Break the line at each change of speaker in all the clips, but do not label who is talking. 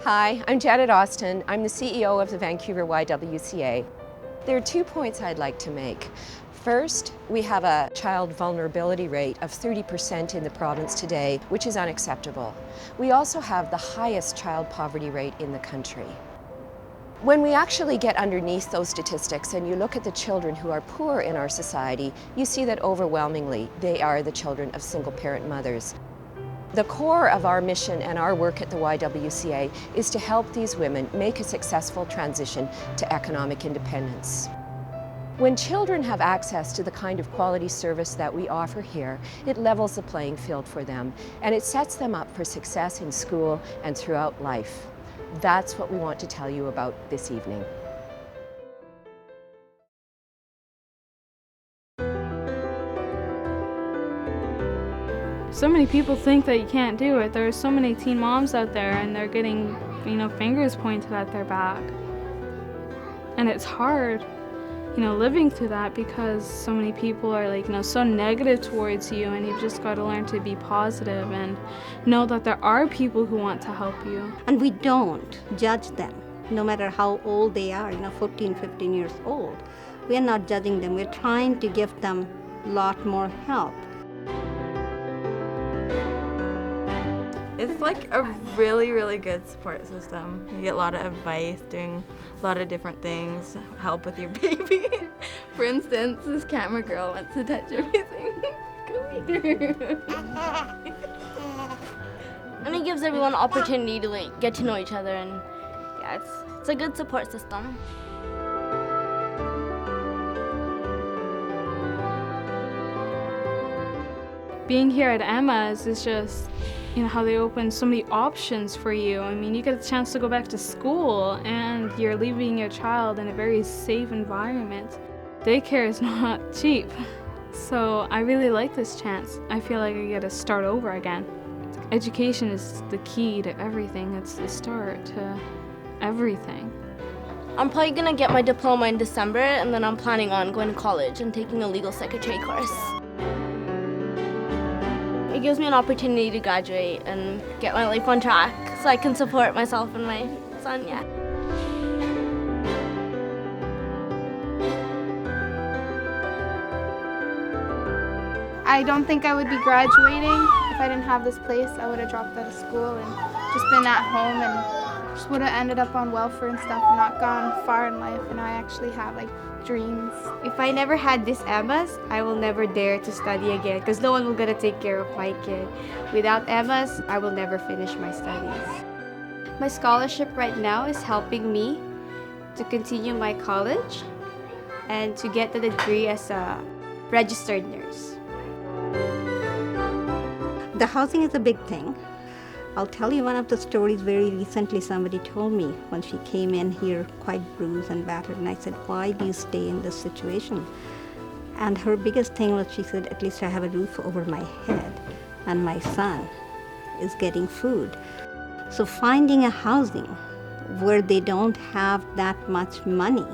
Hi, I'm Janet Austin. I'm the CEO of the Vancouver YWCA. There are 2 points I'd like to make. First, we have a child vulnerability rate of 30% in the province today, which is unacceptable. We also have the highest child poverty rate in the country. When we actually get underneath those statistics and you look at the children who are poor in our society, you see that overwhelmingly they are the children of single-parent mothers. The core of our mission and our work at the YWCA is to help these women make a successful transition to economic independence. When children have access to the kind of quality service that we offer here, it levels the playing field for them and it sets them up for success in school and throughout life. That's what we want to tell you about this evening.
So many people think that you can't do it. There are so many teen moms out there and they're getting, fingers pointed at their back. And it's hard, living through that because so many people are so negative towards you, and you've just got to learn to be positive and know that there are people who want to help you.
And we don't judge them, no matter how old they are, 14, 15 years old. We are not judging them. We're trying to give them a lot more help.
It's like a really, really good support system. You get a lot of advice, doing a lot of different things, help with your baby. For instance, this camera girl wants to touch everything. Come here.
And it gives everyone an opportunity to get to know each other, and yeah, it's a good support system.
Being here at Emma's is just, how they open so many options for you. You get a chance to go back to school and you're leaving your child in a very safe environment. Daycare is not cheap, so I really like this chance. I feel like I get to start over again. Education is the key to everything. It's the start to everything.
I'm probably gonna get my diploma in December, and then I'm planning on going to college and taking a legal secretary course. It gives me an opportunity to graduate and get my life on track so I can support myself and my son, yeah.
I don't think I would be graduating if I didn't have this place. I would have dropped out of school and just been at home and just would have ended up on welfare and stuff and not gone far in life. And I actually have dreams.
If I never had this Emma's, I will never dare to study again because no one will gonna take care of my kid. Without Emma's, I will never finish my studies. My scholarship right now is helping me to continue my college and to get the degree as a registered nurse.
The housing is a big thing. I'll tell you one of the stories very recently somebody told me when she came in here quite bruised and battered, and I said, why do you stay in this situation? And her biggest thing was, she said, at least I have a roof over my head and my son is getting food. So finding a housing where they don't have that much money,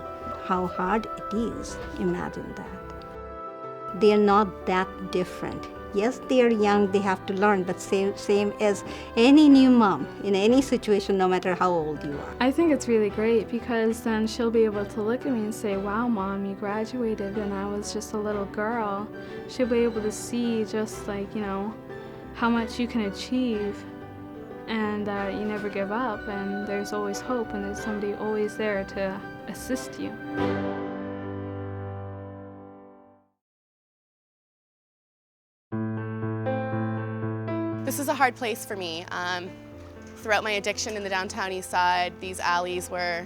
how hard it is, imagine that. They are not that different. Yes, they are young, they have to learn, but same as any new mom in any situation, no matter how old you are.
I think it's really great because then she'll be able to look at me and say, wow, Mom, you graduated and I was just a little girl. She'll be able to see just how much you can achieve and that you never give up and there's always hope and there's somebody always there to assist you.
This is a hard place for me. Throughout my addiction in the downtown east side, these alleys were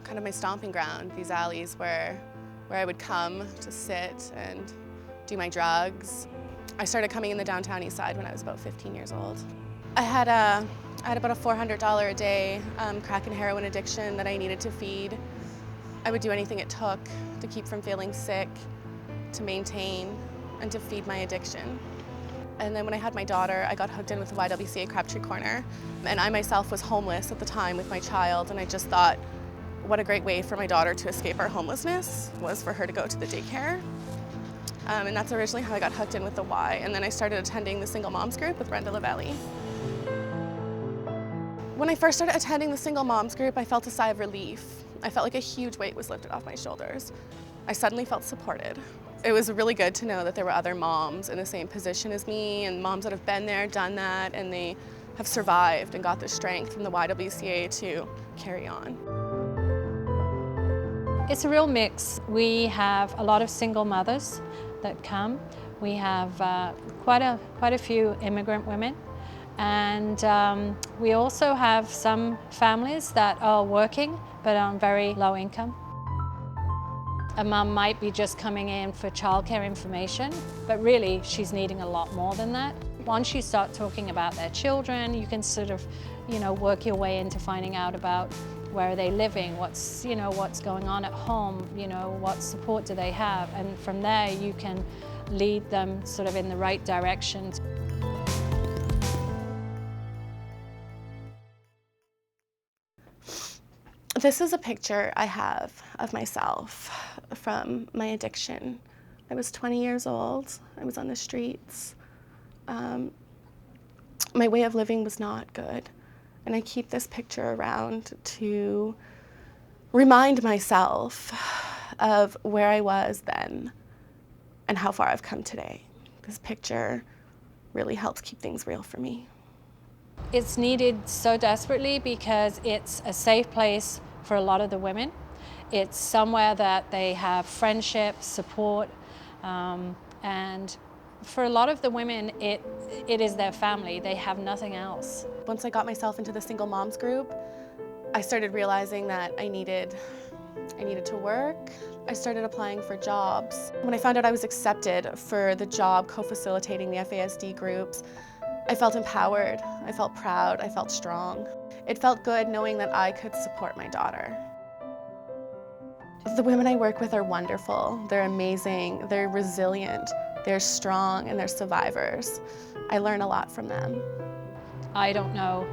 kind of my stomping ground. These alleys where I would come to sit and do my drugs. I started coming in the downtown east side when I was about 15 years old. I had about a $400 a day crack and heroin addiction that I needed to feed. I would do anything it took to keep from feeling sick, to maintain, and to feed my addiction. And then when I had my daughter, I got hooked in with the YWCA Crabtree Corner. And I myself was homeless at the time with my child, and I just thought, what a great way for my daughter to escape our homelessness was for her to go to the daycare. And that's originally how I got hooked in with the Y. And then I started attending the Single Moms group with Brenda Lavelli. When I first started attending the single moms group, I felt a sigh of relief. I felt like a huge weight was lifted off my shoulders. I suddenly felt supported. It was really good to know that there were other moms in the same position as me, and moms that have been there, done that, and they have survived and got the strength from the YWCA to carry on.
It's a real mix. We have a lot of single mothers that come. We have quite a few immigrant women. And we also have some families that are working but on very low income. A mum might be just coming in for childcare information, but really she's needing a lot more than that. Once you start talking about their children, you can sort of, work your way into finding out about where are they living, what's going on at home, what support do they have, and from there you can lead them sort of in the right direction.
This is a picture I have of myself from my addiction. I was 20 years old. I was on the streets. My way of living was not good. And I keep this picture around to remind myself of where I was then and how far I've come today. This picture really helps keep things real for me.
It's needed so desperately because it's a safe place for a lot of the women. It's somewhere that they have friendship, support, and for a lot of the women, it is their family. They have nothing else.
Once I got myself into the single moms group, I started realizing that I needed to work. I started applying for jobs. When I found out I was accepted for the job co-facilitating the FASD groups, I felt empowered, I felt proud, I felt strong. It felt good knowing that I could support my daughter. The women I work with are wonderful. They're amazing, they're resilient, they're strong, and they're survivors. I learn a lot from them.
I don't know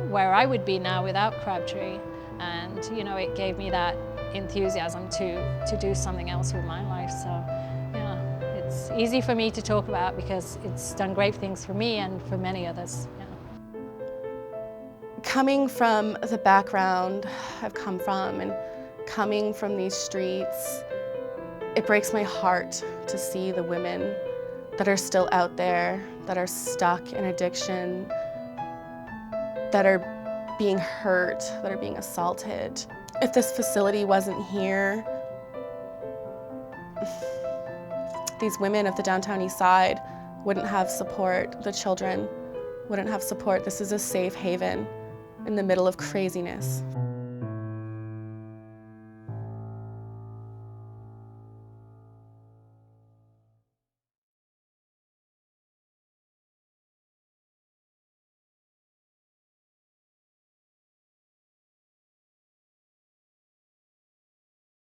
where I would be now without Crabtree, and it gave me that enthusiasm to do something else with my life. So yeah, it's easy for me to talk about because it's done great things for me and for many others. Yeah.
Coming from the background I've come from and coming from these streets, it breaks my heart to see the women that are still out there, that are stuck in addiction, that are being hurt, that are being assaulted. If this facility wasn't here, these women of the downtown east side wouldn't have support. The children wouldn't have support. This is a safe haven in the middle of craziness.